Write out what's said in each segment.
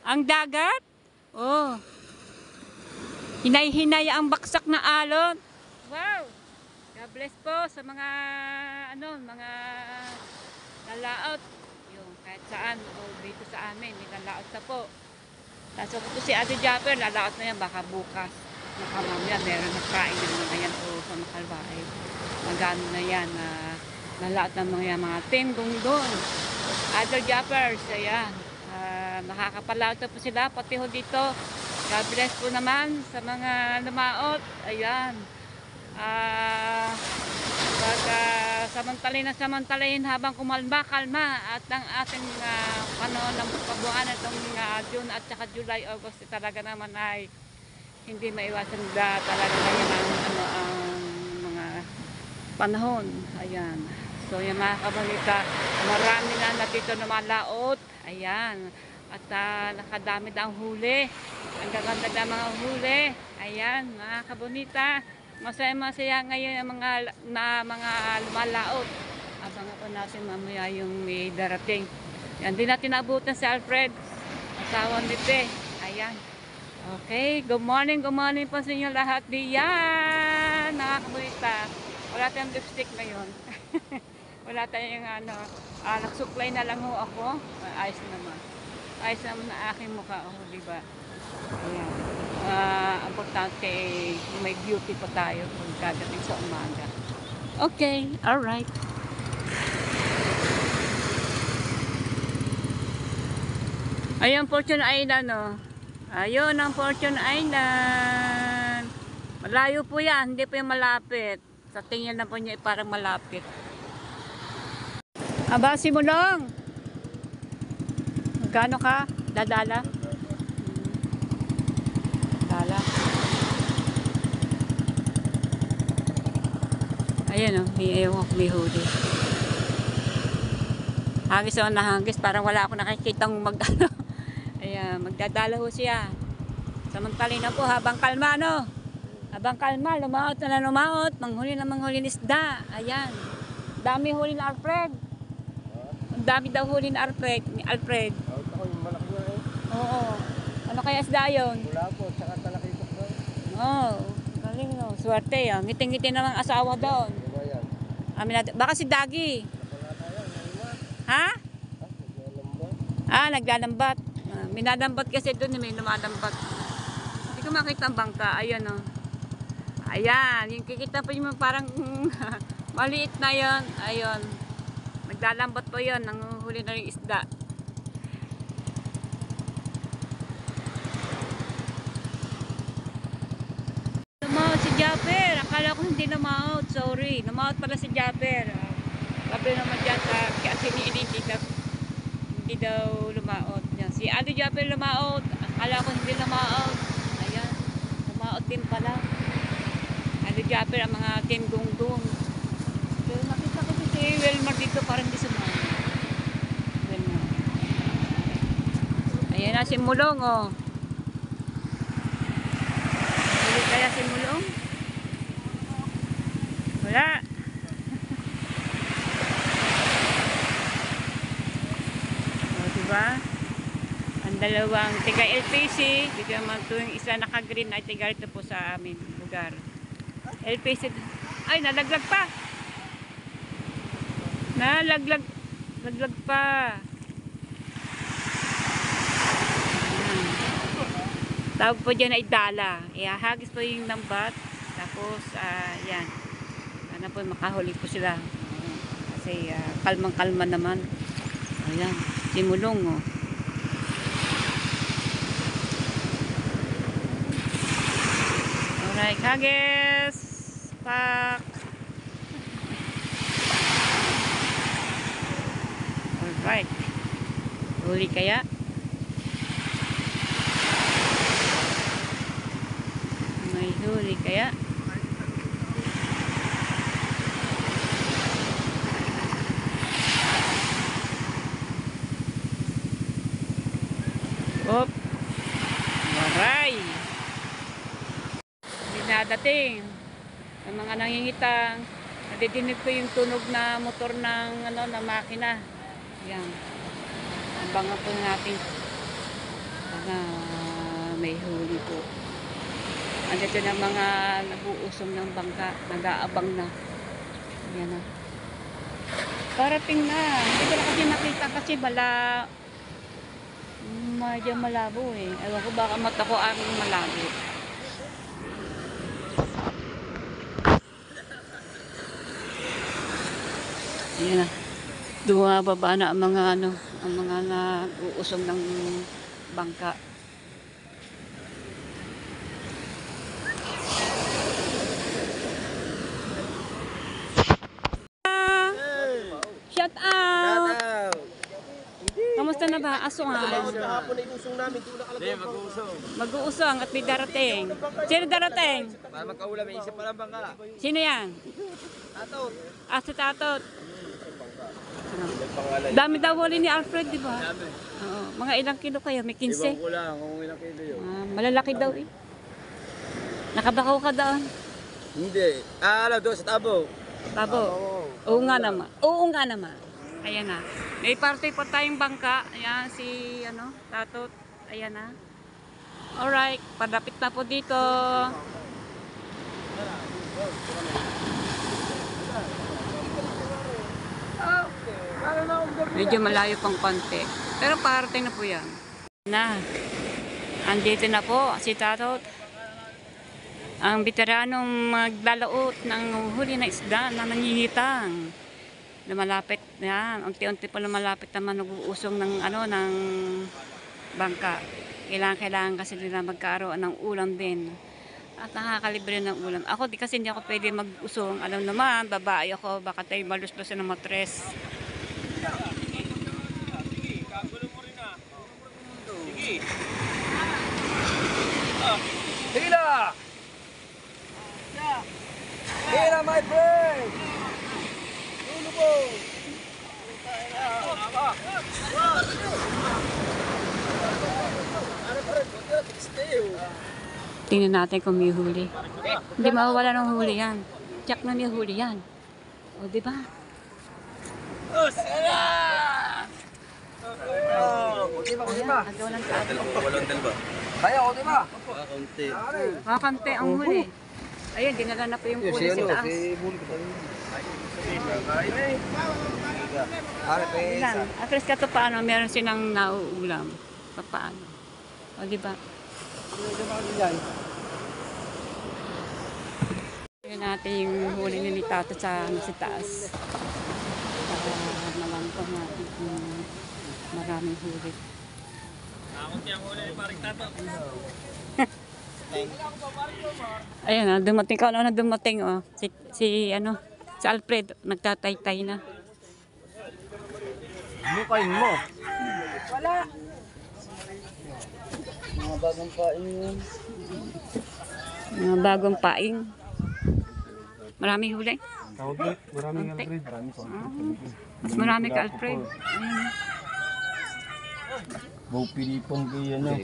Ang dagat? Oh. Hinay-hinay ang baksak na alon. Wow! God bless po sa mga mga nalaot. Yung kahit saan o dito sa amin, may nalaot na po. Tapos ako po si Ate Japper, nalaot na yan baka bukas. Baka mamaya meron na kain na ngayon o sa Makalbaay. Magano na yan, nalaot ng mga tinggong doon. Ate Jappers, ayan. Makakapalaot na po sila, pati ho dito. God bless po naman sa mga lumaot. Ayan. Samantalahin habang kumalma at ang ating panahon ng pabuan itong June at saka July, August talaga naman ay hindi maiwasan talaga ngayon ang mga panahon. Ayan. So yung mga kabalita, marami na dito na malaot. Ayan. At nakadami na ang huli. Ang gaganda na mga huli. Ayan, mga kabonita. Masaya ngayon ang mga lumalaot. Abangan po natin mamaya yung may darating. Yan, di natin naabutan si Alfred. Asawa ni Pe. Ayan. Okay, good morning po sa inyo lahat. Diyan, mga kabonita. Wala tayong lipstick ngayon. Wala tayong nagsuklay na lang ho ako. Ayos naman. Ayos naman na aking mukha ako, diba? Ayan. Importante may beauty pa tayo pagkadating sa umaga. Okay, alright. Ayun, Fortune Island, oh. Ayun ang Fortune Island. Malayo po yan, hindi po yung malapit. Sa tingin na po niya parang malapit. Aba, simulong! Magkano ka? Dadala? Dala. Ayan o, may huli. Hagis ako na hagis, parang wala ako nakikitang Ayan, magdadala ho siya. Samantalin na po, habang kalma, no? Habang kalma, lumaot na lumaot, manghuli na manghuli ng isda. Ayan. Dami huli na Alfred. Ang dami daw huli na Alfred. Ako yung malaki na eh. Oo. Ano kaya isda yun? Wala po, tsaka talakipok daw. Oo. Galing no. Swerte yan. Ngiting-ngiting namang asawa doon. Diba yan? Baka si Dagi. Wala tayo, ngayon. Ha? Naglalambat. Naglalambat. Minadambat kasi doon, may lumadambat. Hindi ko makita ang bangka. Ayan o. Ayan. Yung kikita po yung parang maliit na yon. Ayun. Naglalambat po yun. Nanguhuli na rin isda. Lumaot si Japper. Akala ko hindi lumaot. Sorry. Lumaot pala si Japper. Sabi naman dyan kaya siniili hindi daw lumaot. Yan. Si Ate Japper lumaot. Akala ko hindi lumaot. Ayan. Lumaot din pala. Ate Japper ang mga team gung-gung. Pero nakita ko si Wilmar dito parang di sumaot. Wilmar. Ayan na si Mulong oh. Huli kaya si Mulong? Wala. O, diba? Ang dalawang tiga LPC, dito naman ito yung isa naka-green ay tiga rito po sa amin lugar. LPC, ay nalaglag pa. Nalaglag pa. Ayan. Tawag po dyan ay dala. Ihahagis po yung lambat. Tapos, yan. Sana po makahuli po sila. Kasi kalmang-kalma naman. Ayan. Simulong, oh. Alright, hagis. Pak. Alright. Huli kaya? May huli kaya? Op. Maray. Hindi nadating. Ang mga nangingitang. Nadidinig ko yung tunog na motor ng na makina. Yan. Abangan po natin. na may huli po. Andito na mga nabuusong ng bangka, nag-aabang na. Ayan na. Parating na. Hindi ko na kasi nakita kasi medyo malabo eh. Ewan ko baka mata ko ang malabo. Ayan na. Baba na ang mga ang mga nauusong ng bangka. Shout out! Kamusta na ba? Asungan. Kahapon na ilusong namin, doon nakalagay. Hindi, mag-uusong. Mag-uusong at may darating. Sino darating? Para magkaulam, may isa pa lang bangka. Sino yan? Atot. Si Tatot. Nagpangalan. Dami daw huli ni Alfred, di ba? Dami. Oo. Mga ilang kilo kayo? May 15? Ibang ko lang kung ilang kilo yun. Malalaki daw eh. Nakabakaw ka doon. Hindi. Doon sa Tabo. Tabo. Oo nga naman. Oo nga naman. Ayan na. May parte po tayong bangka. Ayan si Tatot. Ayan na. Alright. Padapit na po dito. Medyo malayo pang konti. Pero parating na po yan. Andito na po si Tatot. Ang veteranong maglalaot ng huli na isda na nangihitang. Lumalapit yan. Unti-unti pa lumalapit naman nag-uusong ng ng bangka. Kailangan kasi nila magkaroon ng ulam din. At nakakalibre ng ulam. Ako kasi hindi ako pwede mag-usong. Alam naman, babae ako. Baka tayo malus-lusin ng matres. Hila! Hila, my friend! Ulo po! Tingnan natin kung may huli. Hindi mawawala ng huli yan. Check na may huli yan. O, di ba? Ayan, agaw ng tao. Walong dalba. Kaya ko, di ba? Kaunti. Kakante ang huli. Ayun, dinala na po yung huli sa taas. Ilan? At least kato paano, meron silang nauulam. Paano? O, di ba? Tignan natin yung huli ni Tato sa taas. Para malampang natin kung maraming huli. Ayan, dumating ka na dumating oh. Si Alfred nagtataytay na. Bukain mo. Mga bagong pain yun. Mga bagong paing. Maraming huli. Maraming Alfred. Maraming Mas marami ka Alfred. Ayan. Bau pilipong kaya na.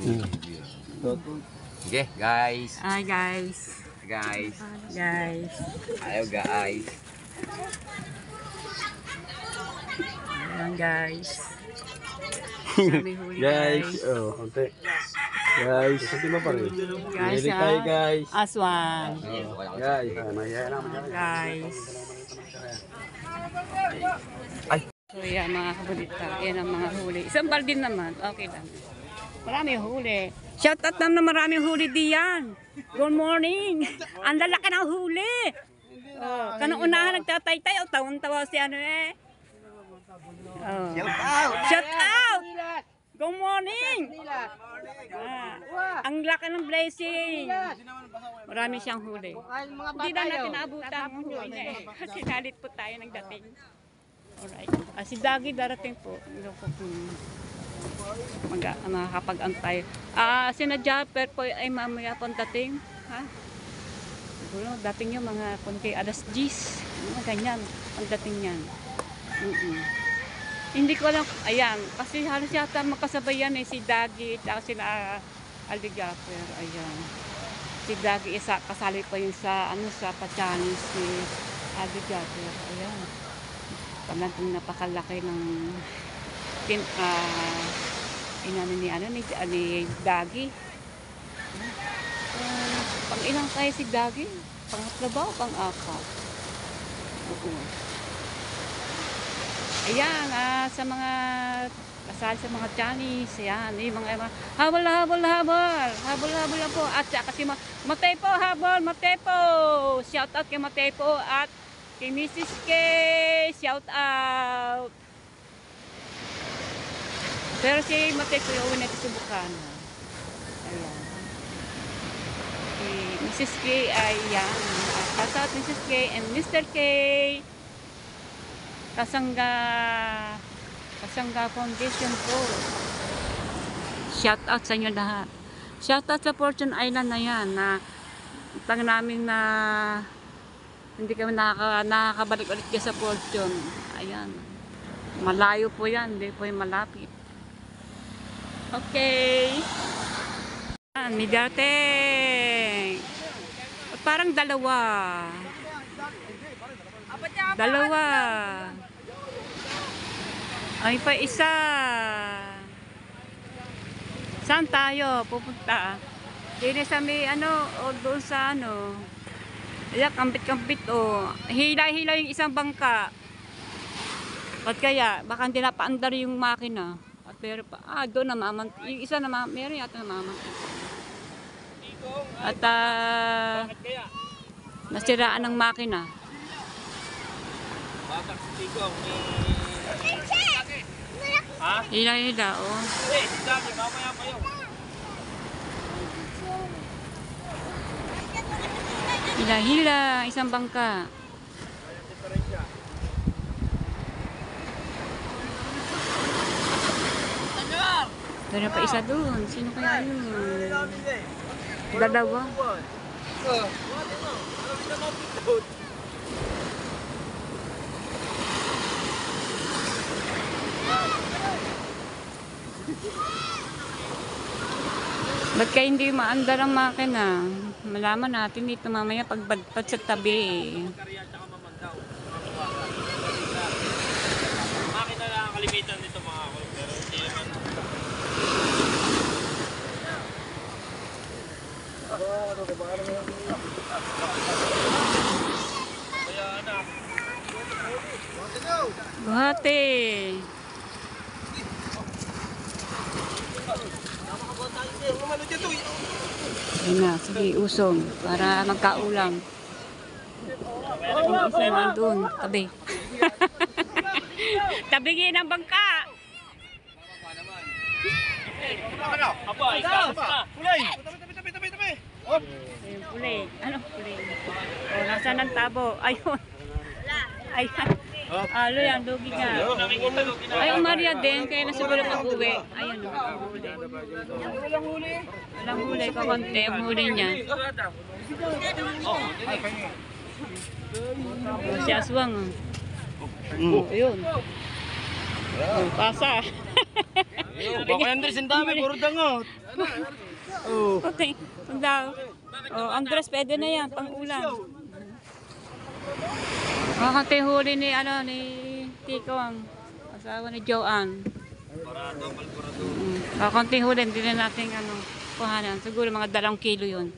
Okay, guys. Hi guys. Guys. Guys. Ayaw, guys. Ayan guys. Maraming huli guys. konti. Guys, hindi ba pa rin? Guys, guys. Aswan. Guys, maya naman dyan. Guys. So yan mga kabulita, yan ang mga huli. Isang baldin naman, okay lang. Maraming huli. Shout out naman na maraming huli diyan. Good morning. Ang lalaki ng huli. Oh, kanang unahan nagtatay-tay, o tawang-tawa si Oh. Shout out. Good morning. Ang laki ng blessing. Marami siyang huli. Hindi na natin naabutan ang huli niya eh. Kasi nalit po tayo ng dating. Alright. Si Dagi darating po. Makakapag-antay. Sina Japper po ay mamaya pong dating. Ha? Siguro dating yung mga kunti alas 10. Ganyan. Ang dating yan. Hindi ko alam. Ayan. Kasi halos yata magkasabay yan eh. Si Dagi at sila Aligapper. Ayan. Si Dagi isa kasali pa yung sa Pachanis ni Aligapper. Ayan. Talagang napakalaki ng inano ni Dagi. Pang ilang kaya si Dagi? Pangatlo ba o pang-apat? Oo. Ayan, sa mga kasali sa mga Chinese, ayan, yung mga habol lang po. At saka si Matepo, habol, Matepo. Shout out kay Matepo at kay Mrs. K. Shout out. Pero si Matepo yung uwi natin subukan. Ayan. Si Mrs. K ay yan. Shout out Mrs. K and Mr. K. Kasangga Foundation po. Shout out sa inyo lahat. Shout out sa Fortune Island na yan na tang namin na hindi kami nakakabalik ulit sa Fortune. Ayan. Malayo po yan, hindi po yung malapit. Okay. May dating. Parang dalawa. Ay pa isa. Saan tayo pupunta? Dito sa may o doon sa ayan, kambit-kambit hila-hila yung isang bangka. Ba't kaya? Baka hindi napaandar yung makina. At pero pa, doon yung isa meron yata namamantik. At nasiraan ng makina. Hila-hila, Hila-hila, isang bangka. Meron pa isa doon. Sino kaya yun? Dalawa. Ba't kaya hindi maandar ang makina? Malaman natin dito mamaya pagbadpad sa tabi. Makina lang ang kalimitan dito mga ako. Pero hindi naman. Kaya anak. Buhati. Ayun na, sige, usong para magkaulam. Yung isa na doon, tabi. Tabingin ang bangka. Aba, ikaw pa. Kulay! Tabi! Ayun, pulay. Ano pulay? Nasaan ang tabo? Ayun. Ayan. Alo yan, lugi nga. Ay, umarya din, kaya na siguro pag-uwi. Ayan, huli. Walang huli, kakonti ang huli niya. Si Aswang. Ayun. Pasa. Baka Andres, ang dami, puro dangot. Okay, sundaw. Andres, pwede na yan, pang-ulam. Kakante huli ni Tiko ang asawa ni Joanne. Kakante huli, hindi na natin kuhanan. Siguro mga 2 kilo yun.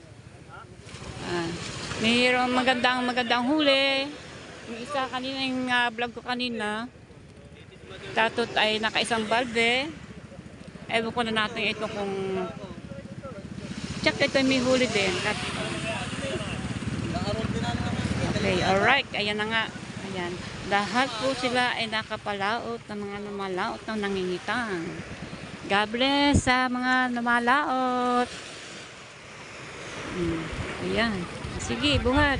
Mayroong magandang huli. Yung isa kanina, yung vlog ko kanina. Tatot ay naka-isang balde. Ewan ko na natin ito kung check ito may huli din. Okay, alright. Ayan na nga. Ayan. Lahat po sila ay nakapalaot ng mga namalaot ng nangingitang. God bless sa mga namalaot. Ayan. Sige, buhat.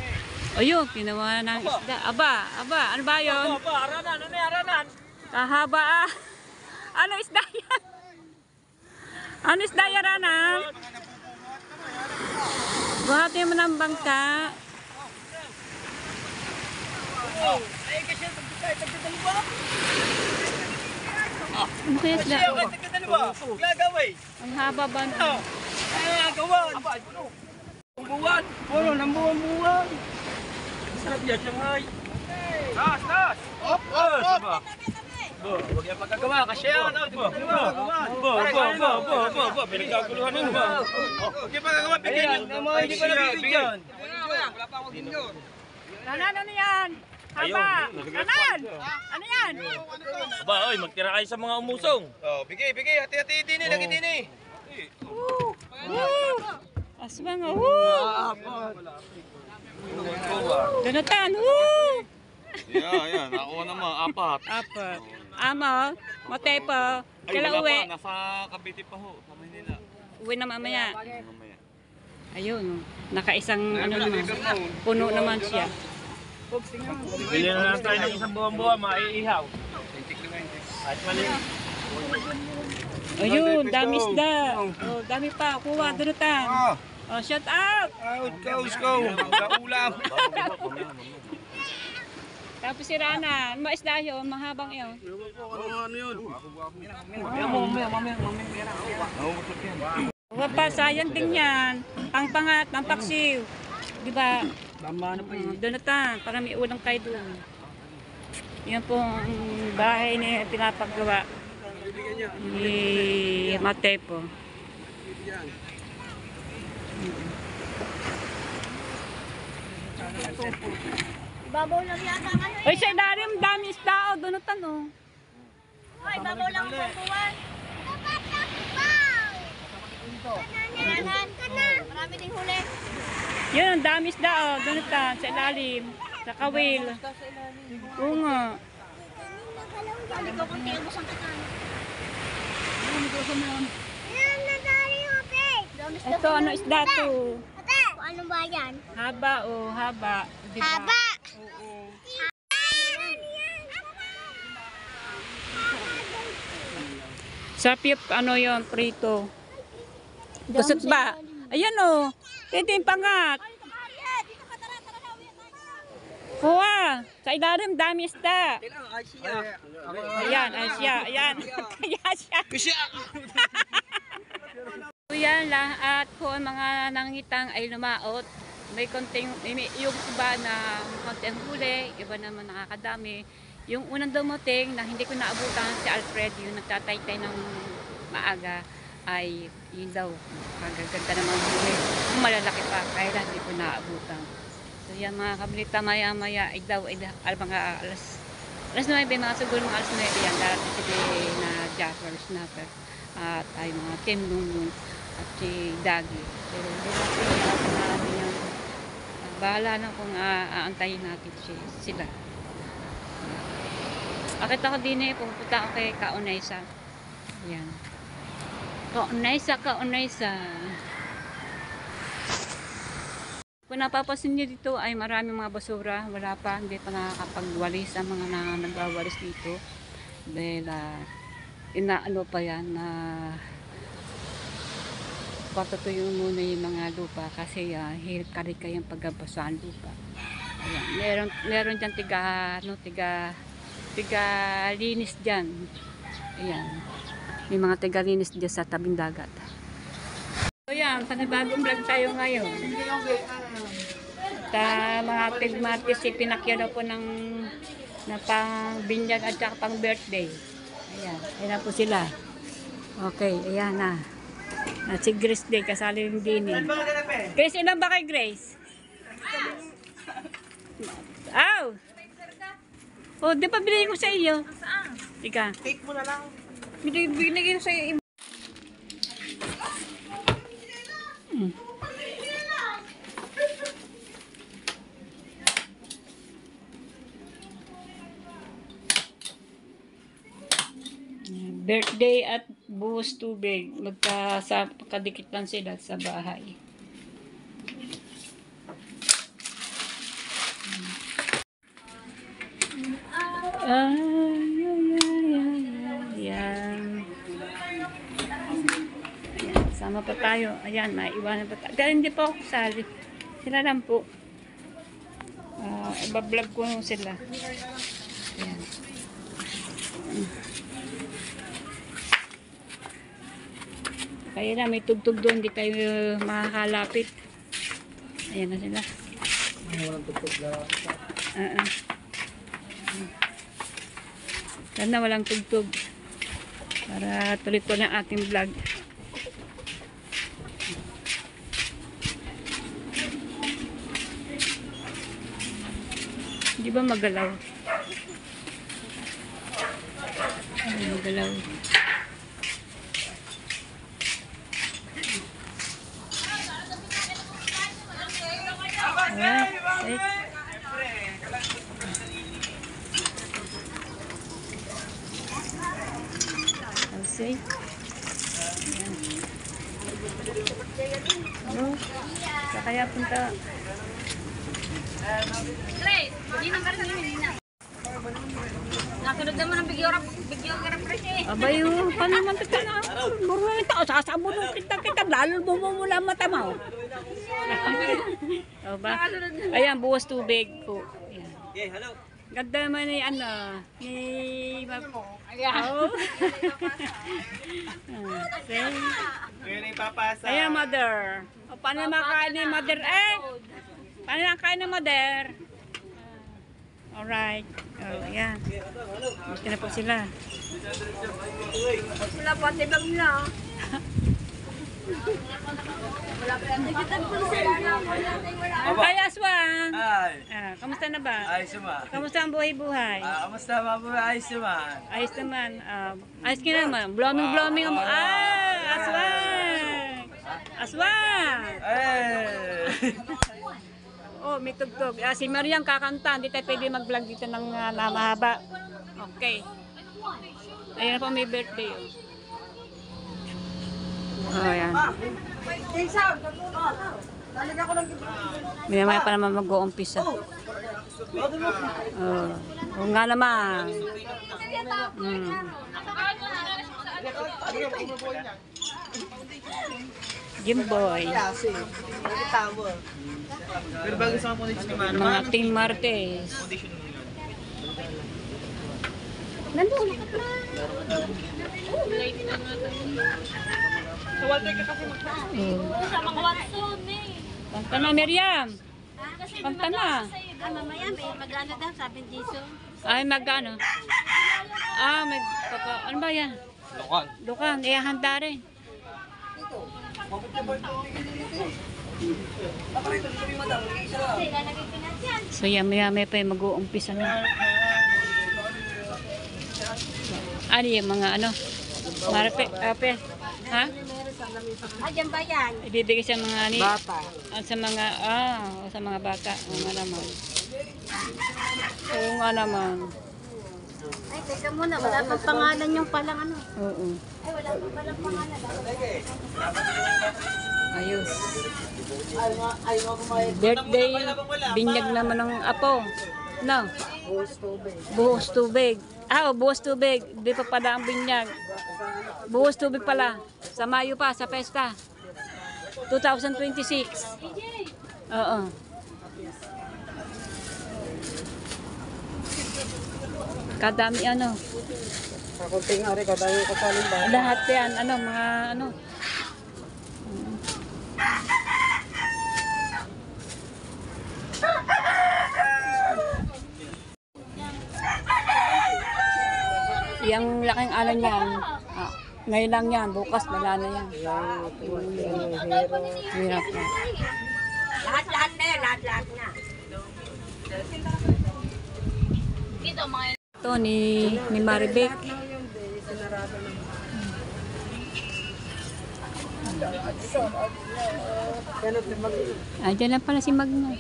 O yun, ginawa ng isda. Aba, ano ba yun? Aranan, ano yung aranan? Kahaba Ano isda yan? Ano isda yan, Rana? Buhatin mo ng bangka. Ay, kasi tagdadaliwa. Ano kaya isda? Tagdadaliwa. Gagaway. Ang haba ba? Ay, gawan. Buwan. Puro ng buwan. Sarap yan, Shanghai. Tas. Op. Huwag yung pagkagawa, kasi yan. Pinagkaguluhan nun ba? Huwag yung pagkagawa, bigyan nyo. Hindi pa nabibigyan. Nanan, ano yan? Haba! Nanan! Ano yan? Ba, oy, magtira kayo sa mga umusong. Oh, bigay, hati-hati din eh, lagi din eh. Aswang, Jonathan, Yan, nakuha naman, 4. Apat. Amo, Motepo, kailan uwi? Nasa Cavite pa ho, sa Manila. Uwi na mamaya. Ayun, nakaisang ano naman, puno naman siya. Bili na lang tayo ng isang buwan-buwan, maiihaw. At mali. Ayun, dami isda. Oh, dami pa, kuha, Jonathan. Oh, shout out! Go! Kaulam. Tapos si Rana, ano ba isda yun? Mahabang yun. Ano yun? Huwag pa, sayang din yan. Pangpangat, pampaksiw. Di ba? Tama na pa yun. Jonathan, para may ulang kayo doon. Yan po ang bahay na pinapagawa ni Matepo. Ibabaw lang yata ang ano eh. Uy, sa ilalim, dami isda o, Jonathan o. Ay, ibabaw lang ang buwan. Marami ding huli. Yan, ang dami isda o, Jonathan, sa ilalim, sa kawil. Oo nga. Balik ko kung tiyagos ang katan. Ito, ano isda to? Ano ba yan? Haba o, haba. Di ba? Haba! Oo. Sapip, ano yon prito. Gusot ba? Ayan o. Tintin pangat. Kuha. Sa ilalim, dami isda. Ayan, Asya. Ayan. Asya. Yan lahat po ang mga nangitang ay lumaot. May konting, yung iba na konting huli, iba naman nakakadami. Yung unang dumating na hindi ko naabutan si Alfred, yung nagtataytay ng maaga, ay yun daw, kagaganda naman huli. Malalaki pa, kaya lang hindi ko naabutan. So yan mga kablita, maya-maya, ay daw, ay mga alas 9, mga siguro mga alas 9 yan, dahil sila na jacker, snapper, at ay mga timlunglung, at si Dagi. Pero hindi natin yung bahala na kung aantayin natin sila. Akit ako din eh, pupunta ako kay Kaunaysa. Ayan. Kaunaysa. Kung napapasin niyo dito ay maraming mga basura. Wala pa, hindi pa nakakapagwalis ang mga nagwawalis dito. Dahil inaano pa yan na patutuyo muna yung mga lupa kasi hirap kayang pagbasa ang lupa. Ayan. Meron dyan tiga linis dyan. Ayan. May mga tiga linis dyan sa tabing dagat. So yan, panibagong vlog tayo ngayon. Mga tigmatis, pinakyan po ng pang binyag at saka pang birthday. Ayan, ayan po sila. Okay, ayan na. At si Grace din, kasali yung Dini. Grace, ilan ba kay Grace? Aw! Oh, di pa binigay ko sa iyo. Saan? Ika. Take mo na lang. Binigay ko sa iyo. Birthday at buhos tubig. Magkadikit lang sila sa bahay. Ayan. Sama pa tayo. Ayan, maiwanan pa tayo. Pero hindi pa ako kasali. Sila lang po. Ibablog ko sila. Ayan. Kaya na, may tugtog doon. Hindi kayo makakalapit. Ayan na sila. Walang tugtog na. Sana walang tugtog. Para tuloy-tuloy ang ating vlog. Di ba magalaw? Ay, magalaw. Alright, wait. I'll see. Oh, sa kaya punta. Grace, hindi naman rin yun. Nasunod naman ang bigyo ka fresh eh. Abay, paano naman kita na? Buruan ito, sasabunong kita, lalo bumumula mata mo. O ba? Ayan, buwas tubig po. Ayan. Okay, hello. Ganda naman ni ano, ni... Oh. Ngayon ay papasa. Ayan, mother. O, paano makain ni mother? Paano nakain ng mother? Alright. Oh, ayan. Gusto na po sila. Wala pa, tibag nila. Wala pa, tigitan po sila na. Ay, Aswang! Ay, Kamusta na ba? ayos naman. Kamusta ang buhay-buhay? Kamusta mga po? Ayos naman. Ayos naman. Ayos ka naman. Blooming ang... Aswang! Aswang! Oh, may tugtog. Si Mariam kakanta. Hindi tayo pwede mag-vlog dito ng mahaba. Okay. Ayun na po, may birthday. Oh, ayan. Minamaya pa naman mag-uumpisa. Oo nga naman. Jimboy. Pero bago sa mga condition naman, Mga Team Martes. condition naman. Sa Walter ka kasi Sa mga Watson eh. Kanta na, Miriam. Kasi Kanta na. mamaya may magana daw, sabi ni Jason. Ay, magkano? May papa. Ano ba yan? Lokal. Dukan. Handa rin. So, yami-yami pa yung mag-uumpisa na. Ano yung mga ano? Marpe, ape. Ha? Diyan ba yan? Ibibigay sa mga ni Bata. sa mga bata. Oo nga naman. Oo nga naman. Ay, teka muna, wala pang pangalan yung palang ano. Oo. Ay, wala pang palang pangalan. Ayos. Birthday, binyag naman ng apo. No? Buhos tubig. Buhos tubig. Di pa pala ang binyag. Buhos tubig pala. Sa Mayo pa, sa pesta. 2026. Oo. Kadami ano. Kakunting ari, kadami ko sa limba. Lahat yan, mga ano. Yung laking ano niyan, ngayon lang yan, bukas wala na yan. Hirap na. Lahat-lahat na yan, lahat-lahat na. Dito, mga Ito ni Maribek. Diyan lang pala si Magno.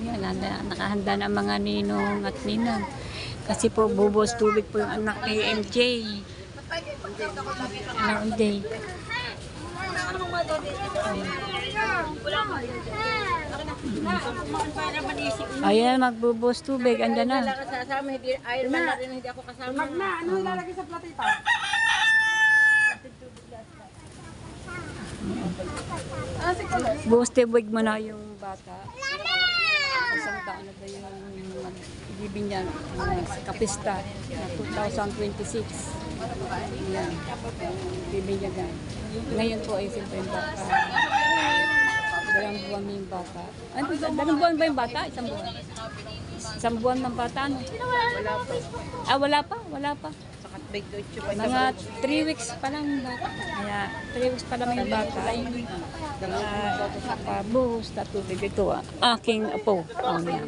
Yan, nakahanda na ang mga ninong at ninang. Kasi po bubos tubig po yung anak ni MJ. MJ. Ayan, magbubos tubig. Andyan na. Ano ilalagay sa platita? Buhos tubig mo na yung bata. Isang taon na ba yung bibinyan sa kapista na 2026. Ayan. Bibinyagan. Ngayon po ay siyempre yung bata. Dalang buwan na yung bata. Ay, dalang buwan ba yung bata? Isang buwan. Isang buwan ng bata, ano? Ah, wala pa. Mga 3 weeks pa lang yung bata. Kaya 3 weeks pa lang yung bata. Nakabuhos na tubig ito. Aking apo. Yan.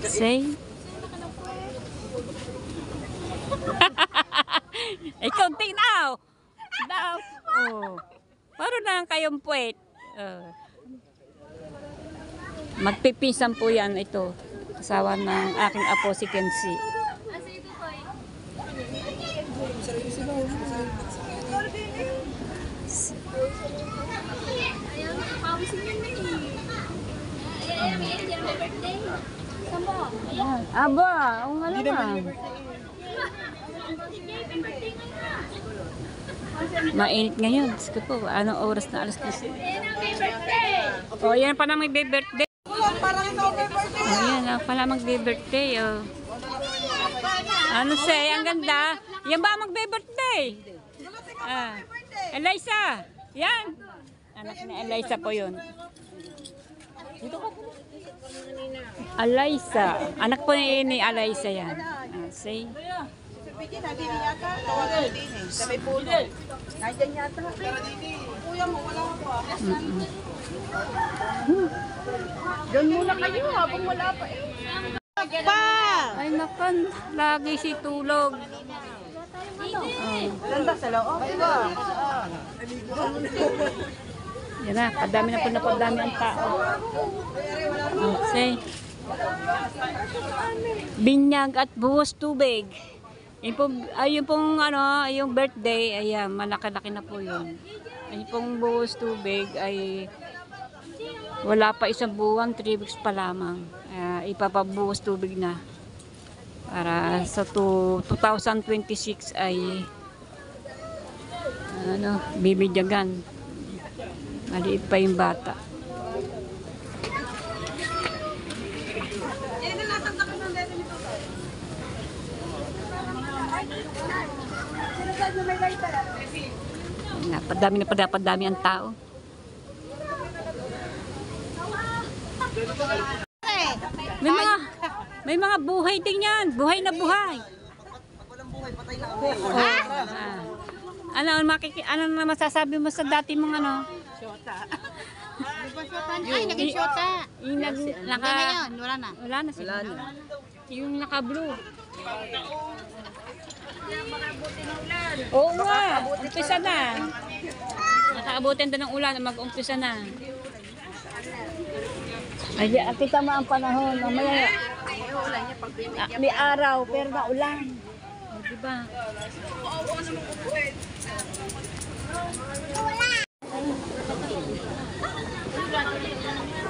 Say. Eh, konti na. Daw. Oh. Paro na kayong puwet. Magpipinsan po yan ito. Asawa ng aking apo si Kenzie. Aba, oo nga naman. Mainit ngayon. Diyos ko po, anong oras na alas 10? O, yan pala magbe-birthday. O, yan pala magbe-birthday. O. Ano siya? Ang ganda. Yan ba magbe-birthday? Eliza. Yan. Anak ni Eliza po yun. Eliza. Anak po ni Eliza yan. Say. Doon muna kayo habang wala pa eh. Ay nakan, lagi si tulog. Ganda sa loob. Yan na, padami na po na padami ang tao. Say. Binyag at buhos tubig. Yung pong ano, yung birthday, ayan, malaki-laki na po yun. Yung pong buhos tubig ay wala pa isang buwan, 3 weeks pa lamang. Ipapabuhos tubig na. Para sa 2026 ay ano, bibigyagan. Maliit pa yung bata. Padami ang tao. May mga buhay din yan. Buhay na buhay. Pag walang buhay, patay na ako. Ano na masasabi mo sa dati mong ano? Ay, naging syota. Yung naka Ngayon, wala na. wala na sila. Yung naka-blue. Oo nga, umpisa na. Nakaabutin din ng ulan, mag-umpisa na. Ay, kita mo ang panahon. Mamaya, may araw, pero na ulan. O, diba?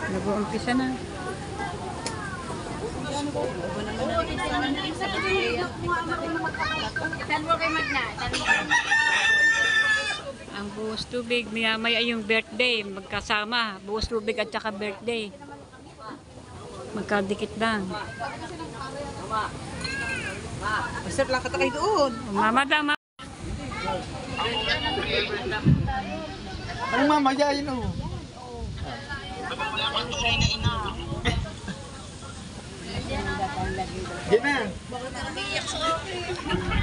Nag-uumpisa na. Ang buhos tubig, may yung birthday, magkasama. Buhos tubig at saka birthday. Magkadikit lang. Masarap lang katakay doon. Mama dama. Anong mamaya yun o? Yan na.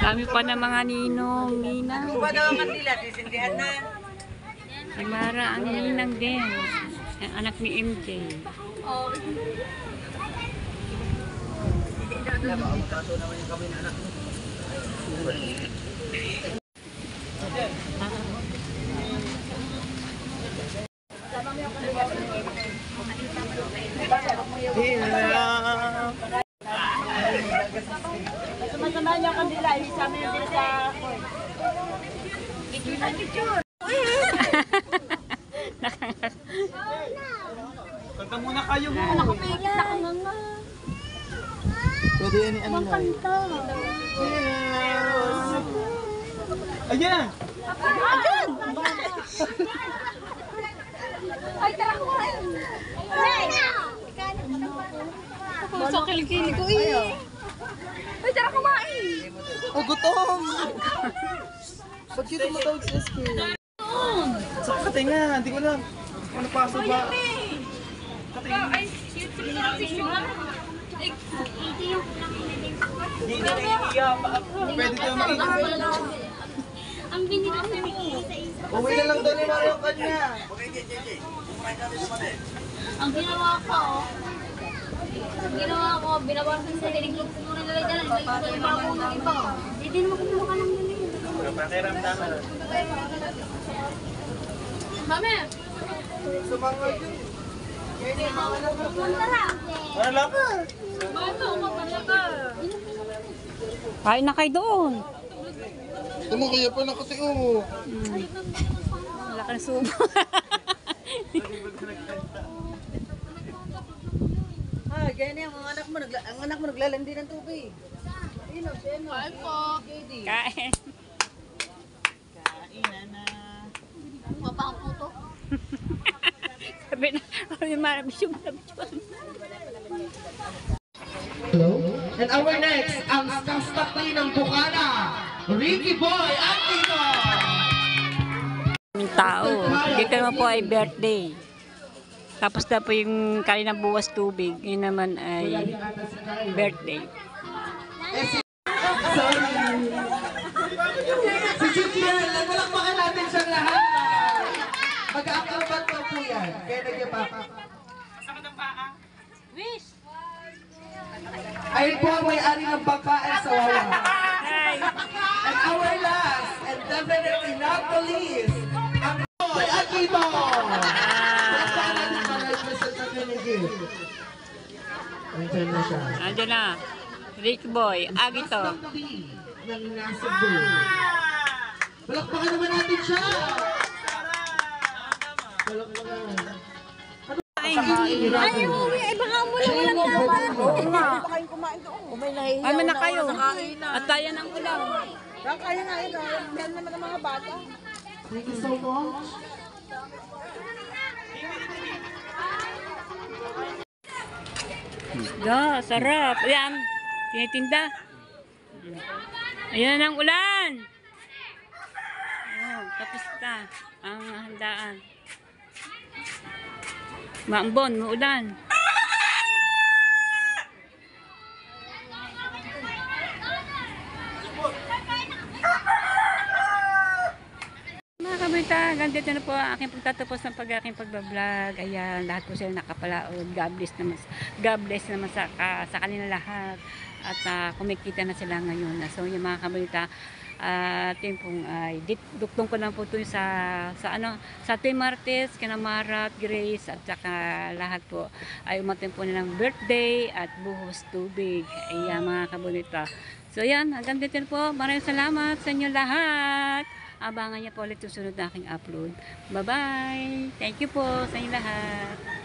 Dami pa ng mga ninong, ninang. Kuha daw ang kandila, sisindihan na. Si Mara ang ninang din. Ang anak ni MJ. Sumasama niyo ang kandila. Isama niyo din sa... Kanta muna kayo mo. Nakapigil ako nga. Pwede yan ano na. Kanta. Ayan! Ay, tara ko. Sa kilikili ko eh. Ay, tara kumain. Oh, gutom! Ba't dito mo tawag sa SK? Sa katinga, hindi ko alam. Ano paso ba? Hindi na naiiya pa. Pwede tayo makikita. Ang binili ko namin isa-isa. Uwi na lang doon ni Mario kanya. Ang ginawa ko, binawasan sa dinig ko siguro nila dyan. May iba ako ng iba. Hindi naman kumuha ka ng dinig. Pakiramdaman. Mami! Sumangal yun. Punta lang. Ano lang? Kain na kayo doon. Tumakaya pa ng kasi mo. Wala ka na subo. Ganyan ang anak mo naglalandi ng tubig. Sino? Kain po. Kain. Kain na. Mapa ang puto. Sabi na, bisyo. And our next, ang staff-staff ng Bukana, Ricky Boy at Tito! Yung tao, dito naman po ay birthday. Tapos na po yung kaninang buwas tubig, yun naman ay birthday. Si Julian, nagwalakpakan natin siyang lahat. Mag-aakabat po yan. Kaya nagyapaka. Wish! Ayun po ang may-ari ng pagkain sa Wawa. And our last, and definitely not the least, ang Boy at Tito! Pagkain natin para i-present sa community. Andiyan na siya. Andiyan na, Rick Boy, Agito. Ng nasa bowl. Palakpakan naman natin siya! Palakpakan. Ay, baka mo lang walang tama. Ay, man na kayo. At kaya ng ulam. Kaya nga yun. Dahil naman ang mga bata. Thank you so much. Sarap. Ayan, tinitinda. Ayan ang ulan. Oh, tapos na ang handaan. Maambon, maulan. Mga kabrita, ganito na po ang aking pagtatapos ng aking pagbablog. Ayan, lahat po sila nakapalaod. God bless naman sa kanila lahat. At kumikita na sila ngayon. So yung mga kabrita, yun pong duktong ko lang po ito sa Team Martes, kina Marat, Grace, at saka lahat po ay umatin po nilang birthday at buhos tubig. Ayan mga kabunita. So yan, hanggang dito po. Maraming salamat sa inyo lahat. Abangan niyo po ulit yung sunod na aking upload. Bye-bye! Thank you po sa inyo lahat.